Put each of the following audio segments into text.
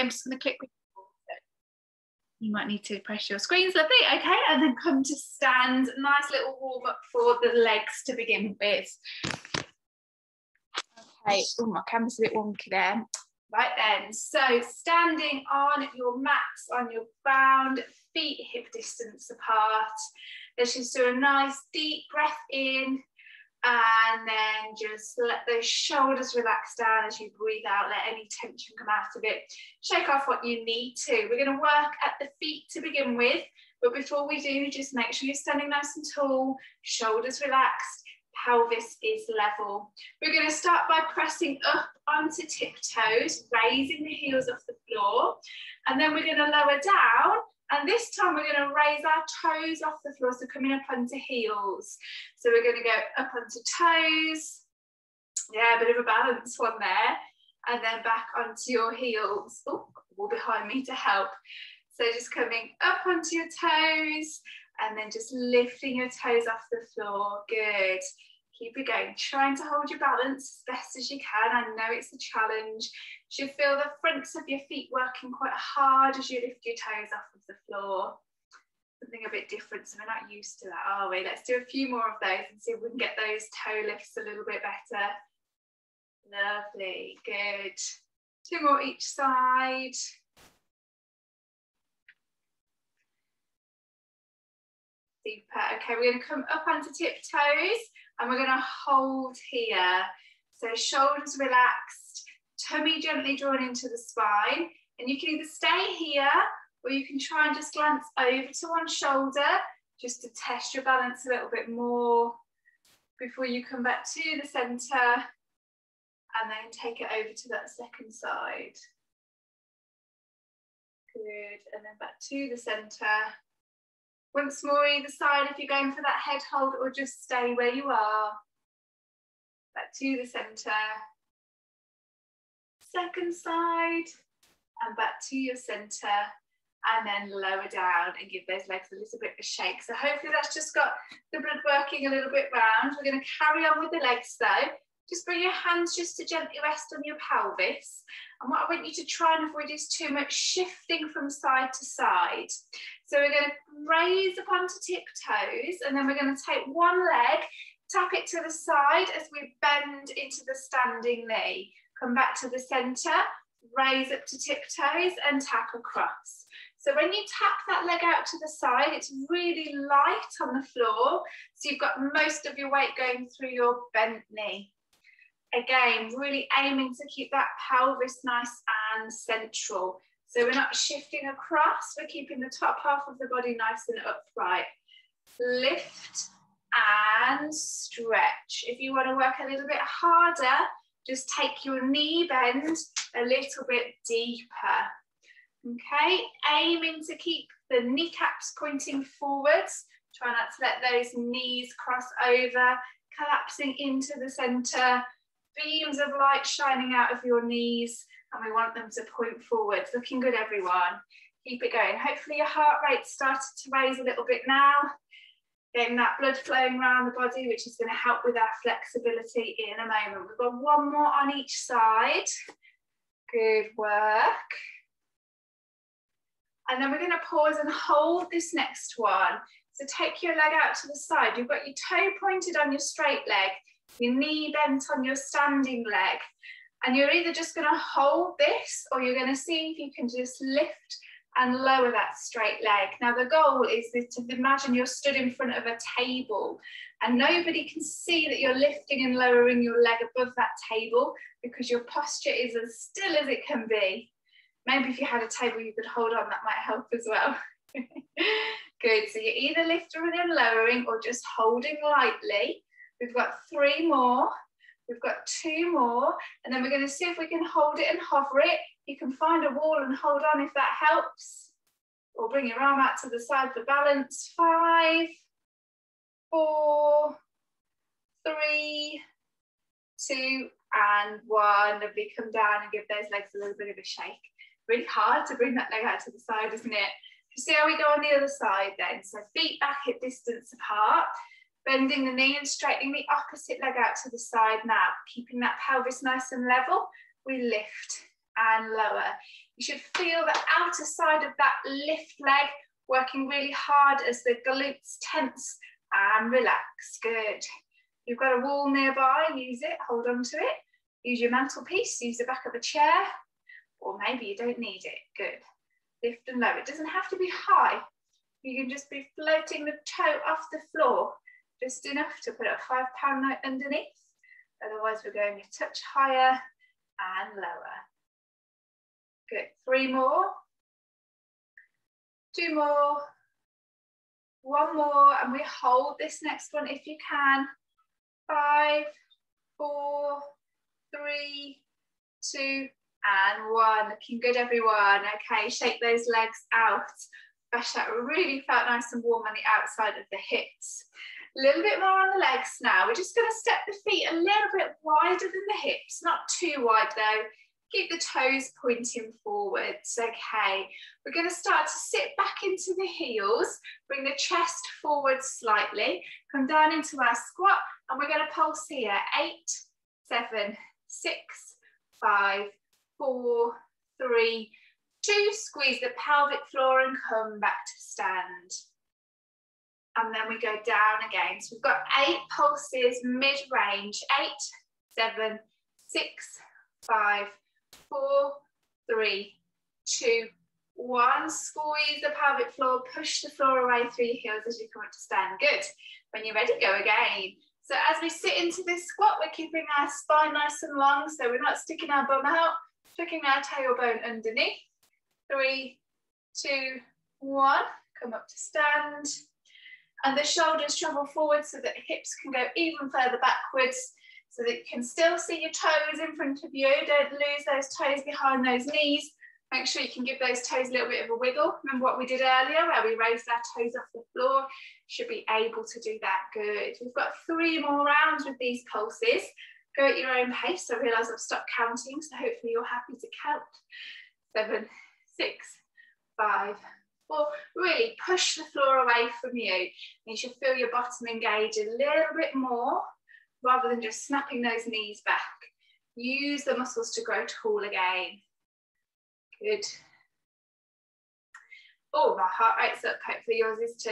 I'm just going to click. You might need to press your screens, lovely. Okay, and then come to stand. Nice little warm up for the legs to begin with. Okay, oh, my camera's a bit wonky there. Right then, so standing on your mats, on your bound, feet hip distance apart. Let's just do a nice deep breath in, and then just let those shoulders relax down as you breathe out. Let any tension come out of it. Shake off what you need to. We're going to work at the feet to begin with, but before we do, just make sure you're standing nice and tall, shoulders relaxed, pelvis is level. We're going to start by pressing up onto tiptoes, raising the heels off the floor, and then we're going to lower down, and this time we're going to raise our toes off the floor, so coming up onto heels. So we're going to go up onto toes, yeah, a bit of a balance one there, and then back onto your heels. Oh, wall behind me to help. So just coming up onto your toes, and then just lifting your toes off the floor. Good. Keep it going. Trying to hold your balance as best as you can. I know it's a challenge. You should feel the fronts of your feet working quite hard as you lift your toes off of the floor. Something a bit different, so we're not used to that, are we? Let's do a few more of those and see if we can get those toe lifts a little bit better. Lovely. Good. 2 more each side. Super. Okay, we're going to come up onto tiptoes and we're going to hold here. So shoulders relaxed, tummy gently drawn into the spine. And you can either stay here or you can try and just glance over to one shoulder just to test your balance a little bit more before you come back to the centre and then take it over to that second side. Good. And then back to the centre. Once more either side if you're going for that head hold, or just stay where you are. Back to the centre. Second side and back to your centre, and then lower down and give those legs a little bit of a shake. So hopefully that's just got the blood working a little bit round. We're going to carry on with the legs though. Just bring your hands just to gently rest on your pelvis. And what I want you to try and avoid is too much shifting from side to side. So we're going to raise up onto tiptoes, and then we're going to take one leg, tap it to the side as we bend into the standing knee. Come back to the centre, raise up to tiptoes and tap across. So when you tap that leg out to the side, it's really light on the floor. So you've got most of your weight going through your bent knee. Again, really aiming to keep that pelvis nice and central. So we're not shifting across, we're keeping the top half of the body nice and upright. Lift and stretch. If you want to work a little bit harder, just take your knee bend a little bit deeper. Okay, aiming to keep the kneecaps pointing forwards. Try not to let those knees cross over, collapsing into the centre. Beams of light shining out of your knees, and we want them to point forward. Looking good, everyone. Keep it going. Hopefully your heart rate started to raise a little bit now. Getting that blood flowing around the body, which is going to help with our flexibility in a moment. We've got one more on each side. Good work. And then we're going to pause and hold this next one. So take your leg out to the side. You've got your toe pointed on your straight leg, your knee bent on your standing leg, and you're either just going to hold this, or you're going to see if you can just lift and lower that straight leg. Now the goal is to imagine you're stood in front of a table and nobody can see that you're lifting and lowering your leg above that table, because your posture is as still as it can be. Maybe if you had a table you could hold on, that might help as well. Good, so you're either lifting and lowering or just holding lightly. We've got 3 more, we've got 2 more, and then we're going to see if we can hold it and hover it. You can find a wall and hold on if that helps, or bring your arm out to the side for balance. 5, 4, 3, 2, and 1. Lovely, come down and give those legs a little bit of a shake. Really hard to bring that leg out to the side, isn't it? See how we go on the other side then. So feet back hip distance apart. Bending the knee and straightening the opposite leg out to the side now. Keeping that pelvis nice and level, we lift and lower. You should feel the outer side of that lift leg working really hard as the glutes tense and relax. Good. You've got a wall nearby, use it, hold on to it. Use your mantelpiece, use the back of a chair, or maybe you don't need it. Good. Lift and lower. It doesn't have to be high. You can just be floating the toe off the floor, just enough to put a 5 pound note underneath. Otherwise, we're going a touch higher and lower. Good. 3 more. 2 more. 1 more, and we hold this next one if you can. 5, 4, 3, 2, and 1. Looking good, everyone. Okay, shake those legs out. Fresh out. Really felt nice and warm on the outside of the hips. A little bit more on the legs now. We're just going to step the feet a little bit wider than the hips, not too wide though. Keep the toes pointing forwards. Okay, we're going to start to sit back into the heels, bring the chest forward slightly, come down into our squat, and we're going to pulse here. 8, 7, 6, 5, 4, 3, 2. Squeeze the pelvic floor and come back to stand. And then we go down again. So we've got 8 pulses mid-range. 8, 7, 6, 5, 4, 3, 2, 1. Squeeze the pelvic floor, push the floor away through your heels as you come up to stand. Good. When you're ready, go again. So as we sit into this squat, we're keeping our spine nice and long, so we're not sticking our bum out, tucking our tailbone underneath. 3, 2, 1. Come up to stand. And the shoulders travel forward so that the hips can go even further backwards, so that you can still see your toes in front of you. Don't lose those toes behind those knees. Make sure you can give those toes a little bit of a wiggle. Remember what we did earlier where we raised our toes off the floor? Should be able to do that. Good. We've got 3 more rounds with these pulses. Go at your own pace. I realise I've stopped counting, so hopefully you're happy to count. 7, 6, 5, 4. Really push the floor away from you. You should feel your bottom engage a little bit more, rather than just snapping those knees back. Use the muscles to grow tall again. Good. Oh, my heart rate's up. Hopefully yours is too.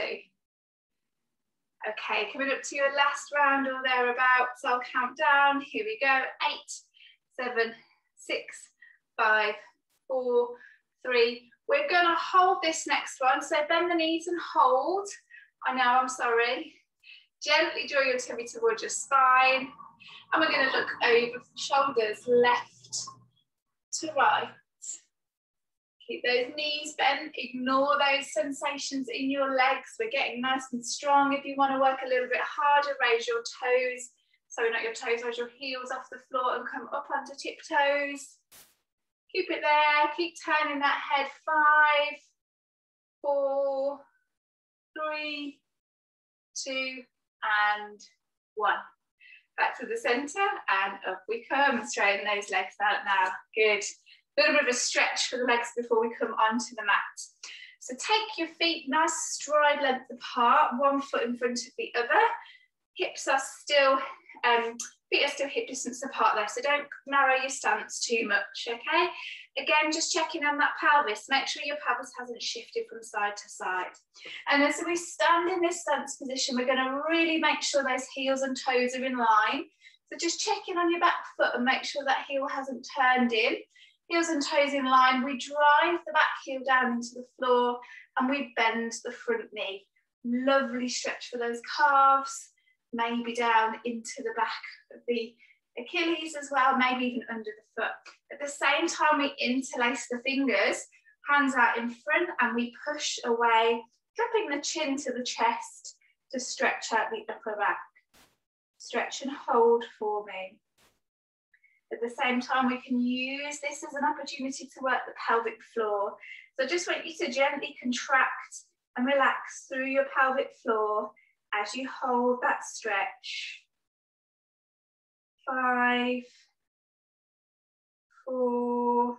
Okay, coming up to your last round or thereabouts. I'll count down. Here we go. 8, 7, 6, 5, 4, 3. We're going to hold this next one. So bend the knees and hold. I know, I'm sorry. Gently draw your tummy towards your spine. And we're going to look over the shoulders, left to right. Keep those knees bent. Ignore those sensations in your legs. We're getting nice and strong. If you want to work a little bit harder, raise your toes. Sorry, not your toes, raise your heels off the floor and come up onto tiptoes. Keep it there. Keep turning that head. 5, 4, 3, 2, and 1. Back to the centre and up we come. Straighten those legs out now. Good. A little bit of a stretch for the legs before we come onto the mat. So take your feet nice stride length apart, 1 foot in front of the other. Hips are still, feet are still hip distance apart there, so don't narrow your stance too much, okay? Again, just checking on that pelvis. Make sure your pelvis hasn't shifted from side to side. And as we stand in this stance position, we're going to really make sure those heels and toes are in line. So just check in on your back foot and make sure that heel hasn't turned in. Heels and toes in line. We drive the back heel down into the floor and we bend the front knee. Lovely stretch for those calves. Maybe down into the back of the Achilles as well, maybe even under the foot. At the same time, we interlace the fingers, hands out in front, and we push away, dropping the chin to the chest to stretch out the upper back. Stretch and hold for me. At the same time, we can use this as an opportunity to work the pelvic floor. So I just want you to gently contract and relax through your pelvic floor as you hold that stretch. 5, 4.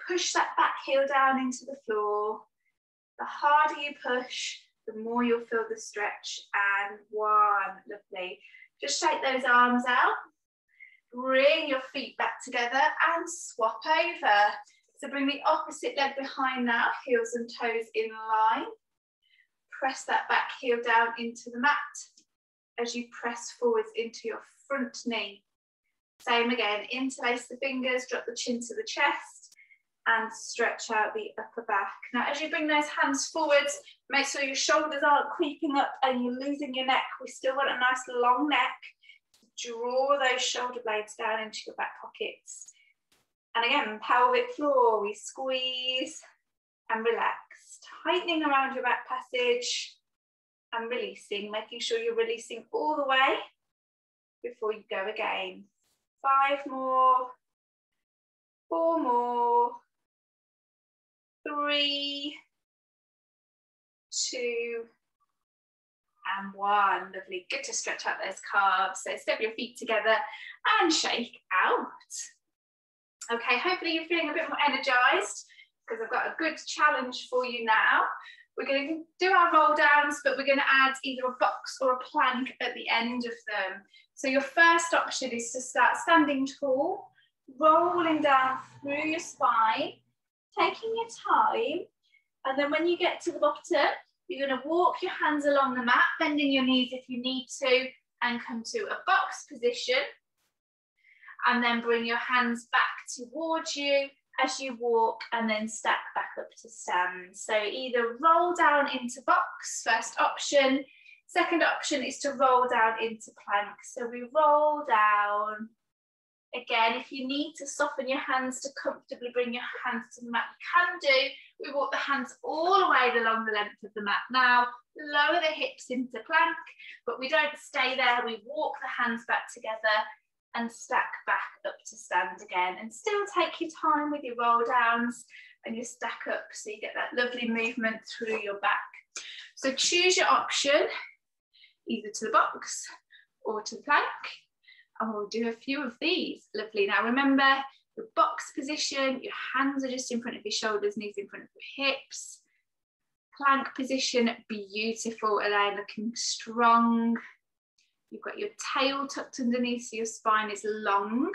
Push that back heel down into the floor. The harder you push, the more you'll feel the stretch. And 1, lovely. Just shake those arms out. Bring your feet back together and swap over. So bring the opposite leg behind now, heels and toes in line. Press that back heel down into the mat as you press forwards into your front knee. Same again, interlace the fingers, drop the chin to the chest and stretch out the upper back. Now as you bring those hands forwards, make sure your shoulders aren't creeping up and you're losing your neck. We still want a nice long neck. Draw those shoulder blades down into your back pockets. And again, pelvic floor, we squeeze and relax. Tightening around your back passage and releasing, making sure you're releasing all the way before you go again. 5 more, 4 more, 3, 2, and 1. Lovely. Good to stretch out those calves. So step your feet together and shake out. Okay, hopefully you're feeling a bit more energized because I've got a good challenge for you now. We're going to do our roll downs, but we're going to add either a box or a plank at the end of them. So your first option is to start standing tall, rolling down through your spine, taking your time. And then when you get to the bottom, you're going to walk your hands along the mat, bending your knees if you need to, and come to a box position. And then bring your hands back towards you as you walk and then stack back up to stand. So either roll down into box, first option. Second option is to roll down into plank. So we roll down. Again, if you need to soften your hands to comfortably bring your hands to the mat, you can do. We walk the hands all the way along the length of the mat now. Lower the hips into plank, but we don't stay there. We walk the hands back together and stack back up to stand again, and still take your time with your roll downs and your stack up so you get that lovely movement through your back. So choose your option, either to the box or to the plank, and we'll do a few of these. Lovely. Now remember, the box position, your hands are just in front of your shoulders, knees in front of your hips. Plank position, beautiful, Elaine, looking strong. You've got your tail tucked underneath so your spine is long.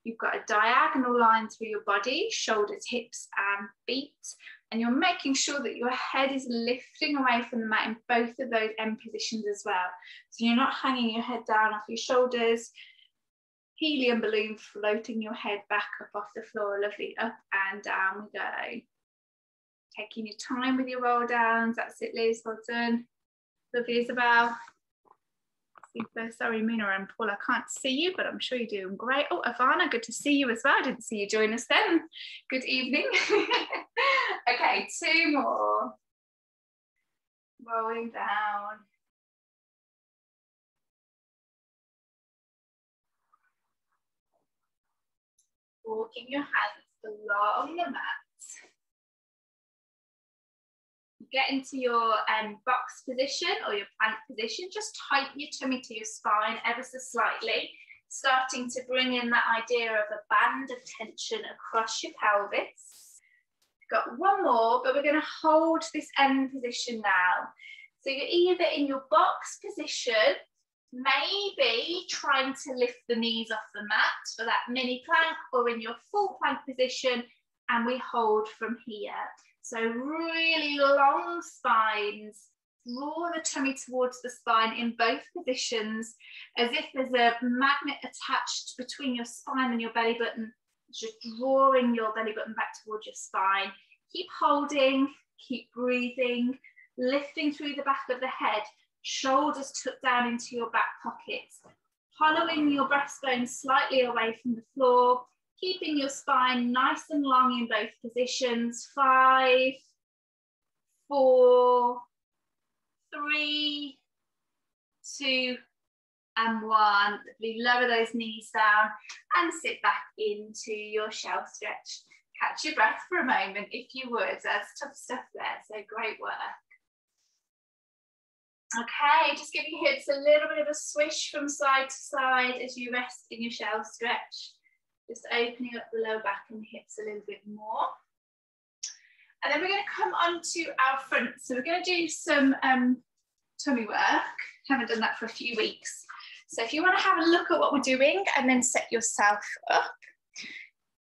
You've got a diagonal line through your body, shoulders, hips and feet. And you're making sure that your head is lifting away from the mat in both of those end positions as well. So you're not hanging your head down off your shoulders. Helium balloon floating your head back up off the floor. Lovely, up and down we go. Taking your time with your roll downs. That's it, Liz, well done. Lovely, Isabel. Super. Sorry, Mina and Paul, I can't see you, but I'm sure you're doing great. Oh, Ivana, good to see you as well. I didn't see you join us then. Good evening. Okay, 2 more. Rolling down. Walking your hands along the mat. Get into your box position or your plank position. Just tighten your tummy to your spine ever so slightly, starting to bring in that idea of a band of tension across your pelvis. Got 1 more, but we're going to hold this end position now. So you're either in your box position, maybe trying to lift the knees off the mat for that mini plank, or in your full plank position, and we hold from here. So really long spines, draw the tummy towards the spine in both positions, as if there's a magnet attached between your spine and your belly button, just drawing your belly button back towards your spine. Keep holding, keep breathing, lifting through the back of the head, shoulders tucked down into your back pockets, hollowing your breastbone slightly away from the floor, keeping your spine nice and long in both positions. 5, 4, 3, 2, and 1. Lower those knees down and sit back into your shell stretch. Catch your breath for a moment if you would. That's tough stuff there, so great work. Okay, just give your hips a little bit of a swish from side to side as you rest in your shell stretch. Just opening up the lower back and the hips a little bit more. And then we're going to come on to our front. So we're going to do some tummy work. Haven't done that for a few weeks. So if you want to have a look at what we're doing and then set yourself up,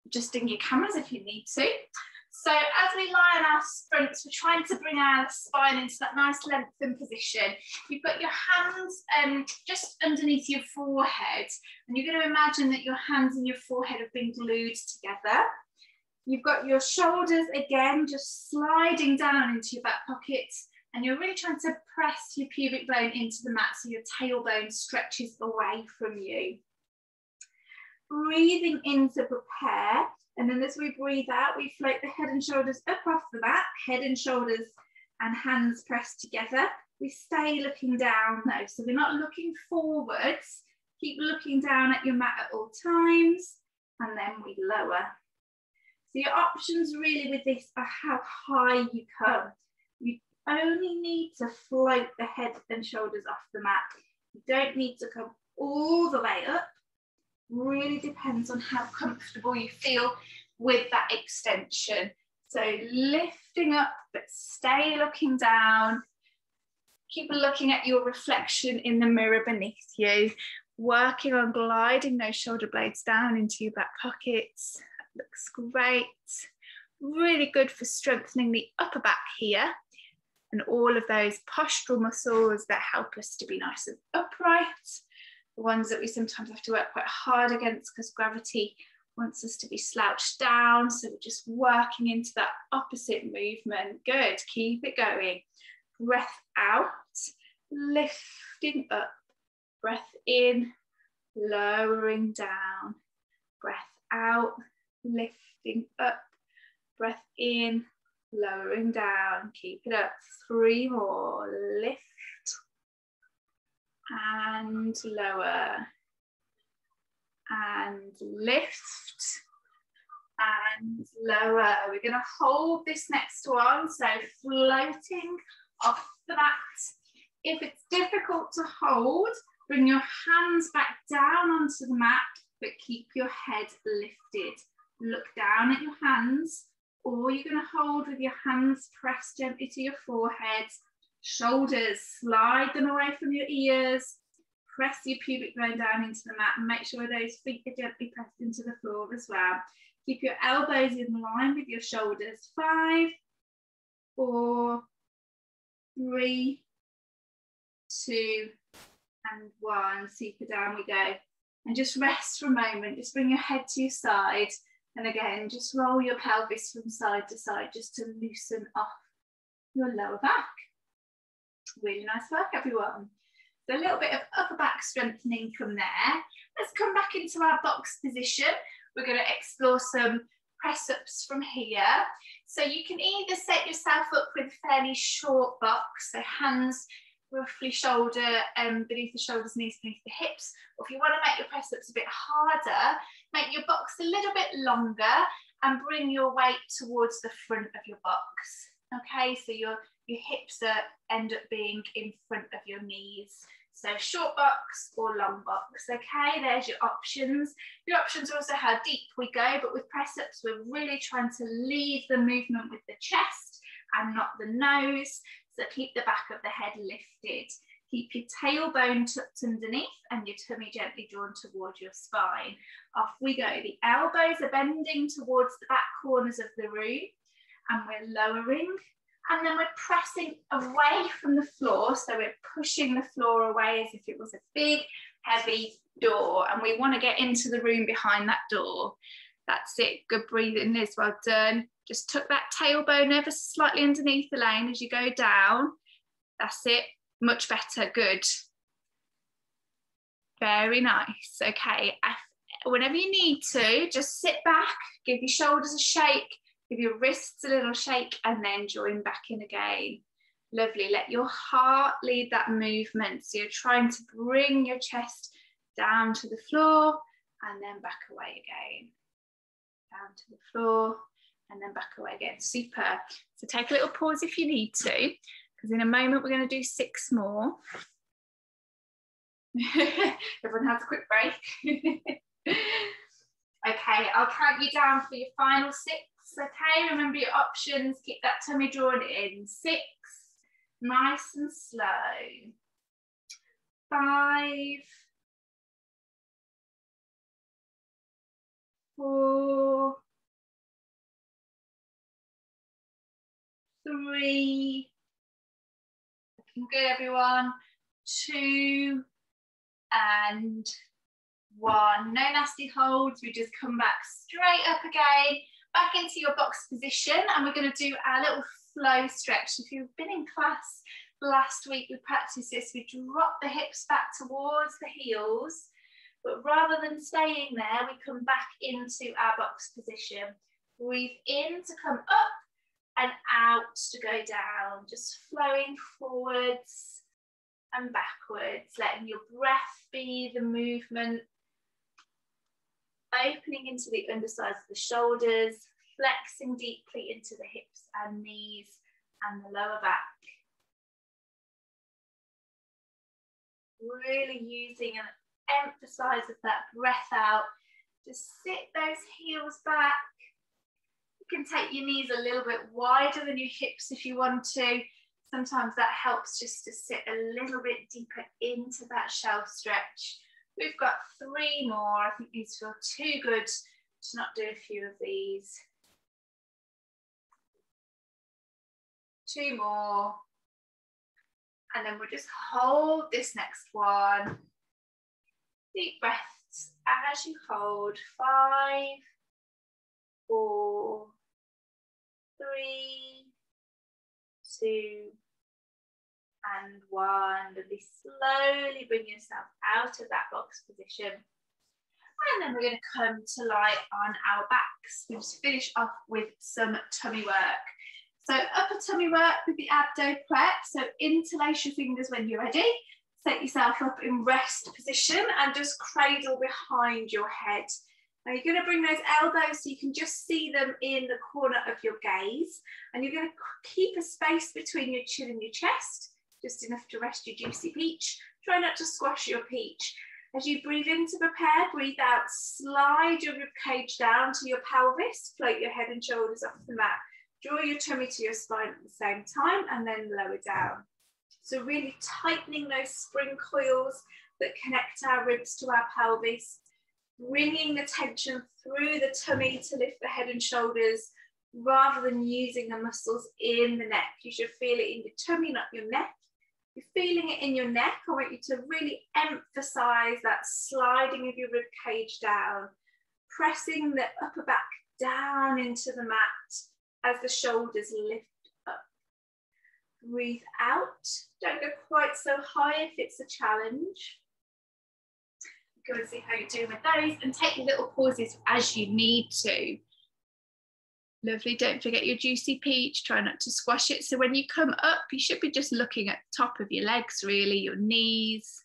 adjusting your cameras if you need to. So as we lie on our sprints, we're trying to bring our spine into that nice lengthened position. You've got your hands just underneath your forehead, and you're going to imagine that your hands and your forehead have been glued together. You've got your shoulders again, just sliding down into your back pockets, and you're really trying to press your pubic bone into the mat so your tailbone stretches away from you. Breathing in to prepare, and then as we breathe out, we float the head and shoulders up off the mat, head and shoulders and hands pressed together. We stay looking down though, so we're not looking forwards. Keep looking down at your mat at all times, and then we lower. So your options really with this are how high you come. You only need to float the head and shoulders off the mat. You don't need to come all the way up. Really depends on how comfortable you feel with that extension. So lifting up, but stay looking down. Keep looking at your reflection in the mirror beneath you. Working on gliding those shoulder blades down into your back pockets. That looks great. Really good for strengthening the upper back here and all of those postural muscles that help us to be nice and upright. The ones that we sometimes have to work quite hard against because gravity wants us to be slouched down. So we're just working into that opposite movement. Good, keep it going. Breath out, lifting up. Breath in, lowering down. Breath out, lifting up. Breath in, lowering down. Keep it up. 3 more. Lift. And lower, and lift, and lower. We're going to hold this next one, so floating off the mat. If it's difficult to hold, bring your hands back down onto the mat, but keep your head lifted. Look down at your hands, or you're going to hold with your hands pressed gently to your forehead. Shoulders, slide them away from your ears. Press your pubic bone down into the mat and make sure those feet are gently pressed into the floor as well. Keep your elbows in line with your shoulders. 5, 4, 3, 2, and 1. Super down we go. And just rest for a moment. Just bring your head to your side. And again, just roll your pelvis from side to side just to loosen off your lower back. Really nice work, everyone. So a little bit of upper back strengthening from there. Let's come back into our box position. We're going to explore some press ups from here. So you can either set yourself up with a fairly short box, so hands roughly shoulder beneath the shoulders, knees beneath the hips. Or if you want to make your press ups a bit harder, make your box a little bit longer and bring your weight towards the front of your box. Okay, so your hips end up being in front of your knees. So short box or long box, okay? There's your options. Your options are also how deep we go, but with press-ups, we're really trying to leave the movement with the chest and not the nose. So keep the back of the head lifted. Keep your tailbone tucked underneath and your tummy gently drawn towards your spine. Off we go. The elbows are bending towards the back corners of the room and we're lowering. And then we're pressing away from the floor. So we're pushing the floor away as if it was a big, heavy door. And we want to get into the room behind that door. That's it. Good breathing, Liz. Well done. Just tuck that tailbone ever slightly underneath the lane as you go down. That's it. Much better. Good. Very nice. Okay. Whenever you need to, just sit back, give your shoulders a shake. Give your wrists a little shake and then join back in again. Lovely. Let your heart lead that movement. So you're trying to bring your chest down to the floor and then back away again. Down to the floor and then back away again. Super. So take a little pause if you need to, because in a moment we're going to do 6 more. Everyone has a quick break. Okay, I'll count you down for your final 6. Okay, remember your options, keep that tummy drawn in. 6, nice and slow. 5, 4, 3, looking good everyone, 2 and 1. No nasty holds, we just come back straight up again, back into your box position, and we're going to do our little flow stretch. If you've been in class last week, we practiced this. We drop the hips back towards the heels, but rather than staying there, we come back into our box position. Breathe in to come up and out to go down, just flowing forwards and backwards, letting your breath be the movement, opening into the undersides of the shoulders, flexing deeply into the hips and knees and the lower back. Really using and emphasize of that breath out. Just sit those heels back. You can take your knees a little bit wider than your hips if you want to. Sometimes that helps just to sit a little bit deeper into that shelf stretch. We've got 3 more. I think these feel too good to not do a few of these. 2 more. And then we'll just hold this next one. Deep breaths as you hold. 5, 4, 3, 2, and 1. Really slowly bring yourself out of that box position. And then we're going to come to lie on our backs. We'll just finish off with some tummy work. So upper tummy work with the abdo prep. So interlace your fingers when you're ready. Set yourself up in rest position and just cradle behind your head. Now you're going to bring those elbows so you can just see them in the corner of your gaze. And you're going to keep a space between your chin and your chest, just enough to rest your juicy peach. Try not to squash your peach. As you breathe in to prepare, breathe out, slide your rib cage down to your pelvis, float your head and shoulders off the mat. Draw your tummy to your spine at the same time and then lower down. So really tightening those spring coils that connect our ribs to our pelvis, bringing the tension through the tummy to lift the head and shoulders rather than using the muscles in the neck. You should feel it in your tummy, not your neck. If you're feeling it in your neck, I want you to really emphasize that sliding of your rib cage down, pressing the upper back down into the mat as the shoulders lift up. Breathe out. Don't go quite so high if it's a challenge. Go and see how you're doing with those and take your little pauses as you need to. Lovely. Don't forget your juicy peach. Try not to squash it. So when you come up, you should be just looking at the top of your legs, really, your knees,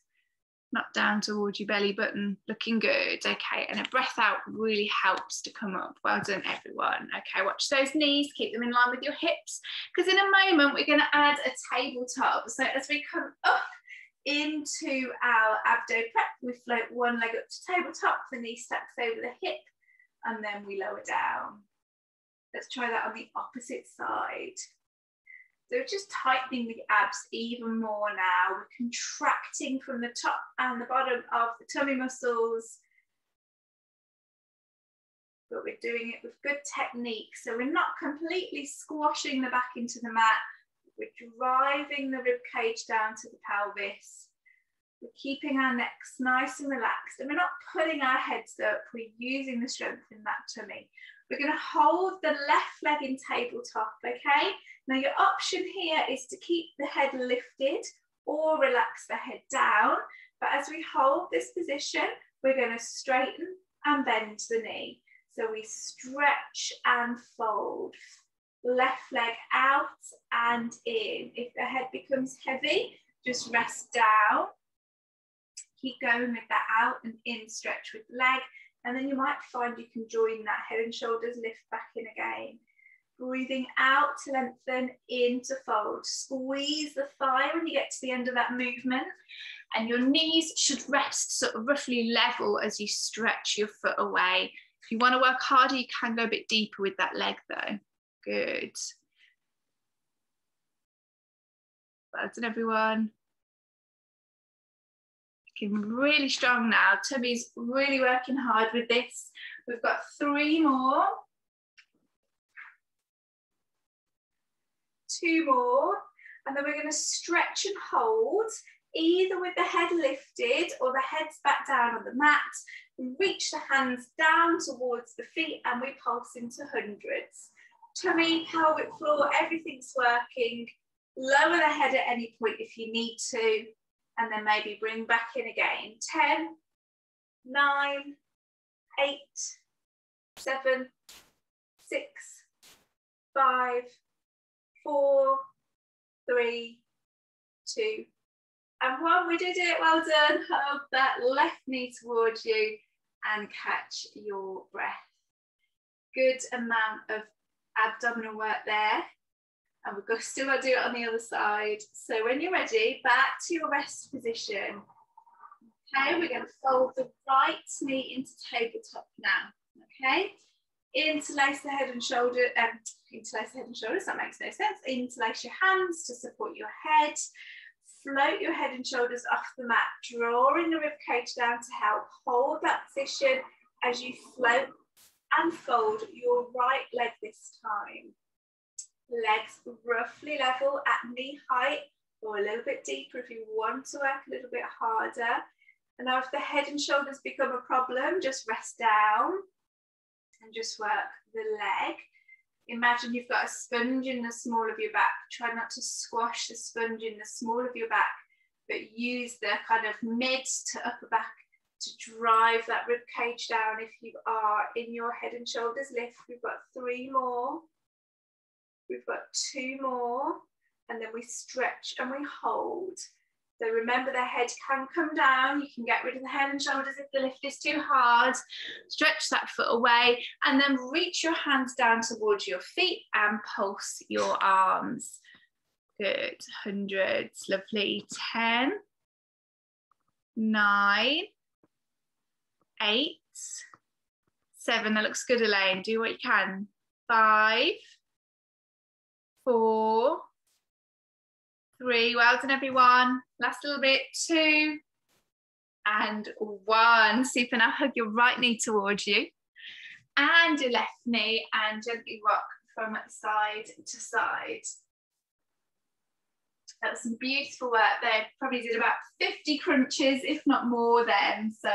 not down towards your belly button. Looking good. Okay. And a breath out really helps to come up. Well done, everyone. Okay. Watch those knees. Keep them in line with your hips. Because in a moment, we're going to add a tabletop. So as we come up into our abdo prep, we float one leg up to tabletop, the knee stacks over the hip, and then we lower down. Let's try that on the opposite side. So we're just tightening the abs even more now. We're contracting from the top and the bottom of the tummy muscles, but we're doing it with good technique. So we're not completely squashing the back into the mat. We're driving the rib cage down to the pelvis. We're keeping our necks nice and relaxed, and we're not pulling our heads up. We're using the strength in that tummy. We're going to hold the left leg in tabletop, okay? Now your option here is to keep the head lifted or relax the head down. But as we hold this position, we're going to straighten and bend the knee. So we stretch and fold. Left leg out and in. If the head becomes heavy, just rest down. Keep going with that out and in stretch with the leg. And then you might find you can join that head and shoulders, lift back in again. Breathing out to lengthen, in to fold. Squeeze the thigh when you get to the end of that movement. And your knees should rest sort of roughly level as you stretch your foot away. If you want to work harder, you can go a bit deeper with that leg though. Good. Well done, everyone. Looking really strong now. Tummy's really working hard with this. We've got 3 more. 2 more. And then we're going to stretch and hold, either with the head lifted or the head's back down on the mat. We reach the hands down towards the feet and we pulse into hundreds. Tummy, pelvic floor, everything's working. Lower the head at any point if you need to, and then maybe bring back in again. 10, 9, 8, 7, 6, 5, 4, 3, 2, and 1. We did it, well done. Hug that left knee towards you and catch your breath. Good amount of abdominal work there. And we've got, still got to do it on the other side. So when you're ready, back to your rest position. Okay, we're going to fold the right knee into tabletop now. Okay, interlace the head and shoulder, interlace the head and shoulders, that makes no sense. Interlace your hands to support your head. Float your head and shoulders off the mat, drawing the rib cage down to help. Hold that position as you float and fold your right leg this time. Legs roughly level at knee height or a little bit deeper if you want to work a little bit harder. And now if the head and shoulders become a problem, just rest down and just work the leg. Imagine you've got a sponge in the small of your back. Try not to squash the sponge in the small of your back, but use the kind of mid to upper back to drive that rib cage down if you are in your head and shoulders lift. We've got 3 more. We've got 2 more, and then we stretch and we hold. So remember, the head can come down. You can get rid of the head and shoulders if the lift is too hard. Stretch that foot away and then reach your hands down towards your feet and pulse your arms. Good, hundreds, lovely. 10, 9, 8, 7, that looks good, Elaine. Do what you can. 5, 4, 3, well done everyone. Last little bit, 2, and 1. Super, now hug your right knee towards you and your left knee and gently rock from side to side. That was some beautiful work there. Probably did about 50 crunches, if not more then. So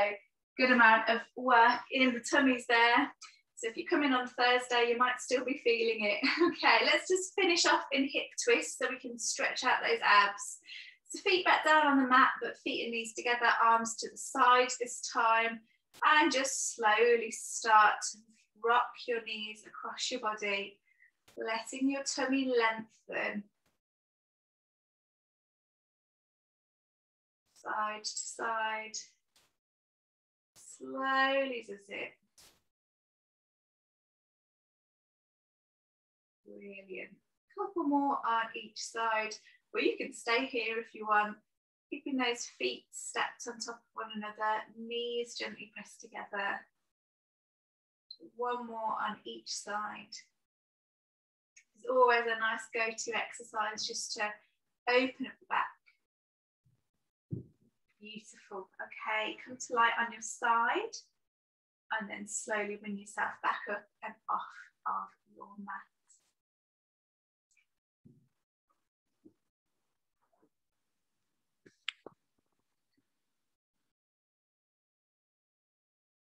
good amount of work in the tummies there. So if you come in on Thursday, you might still be feeling it. Okay, let's just finish off in hip twist so we can stretch out those abs. So feet back down on the mat, but feet and knees together, arms to the side this time. And just slowly start to rock your knees across your body, letting your tummy lengthen. Side to side. Slowly does it. Brilliant. A couple more on each side, or you can stay here if you want, keeping those feet stacked on top of one another, knees gently pressed together. 1 more on each side. It's always a nice go-to exercise just to open up the back. Beautiful. Okay, come to light on your side and then slowly bring yourself back up and off of your mat.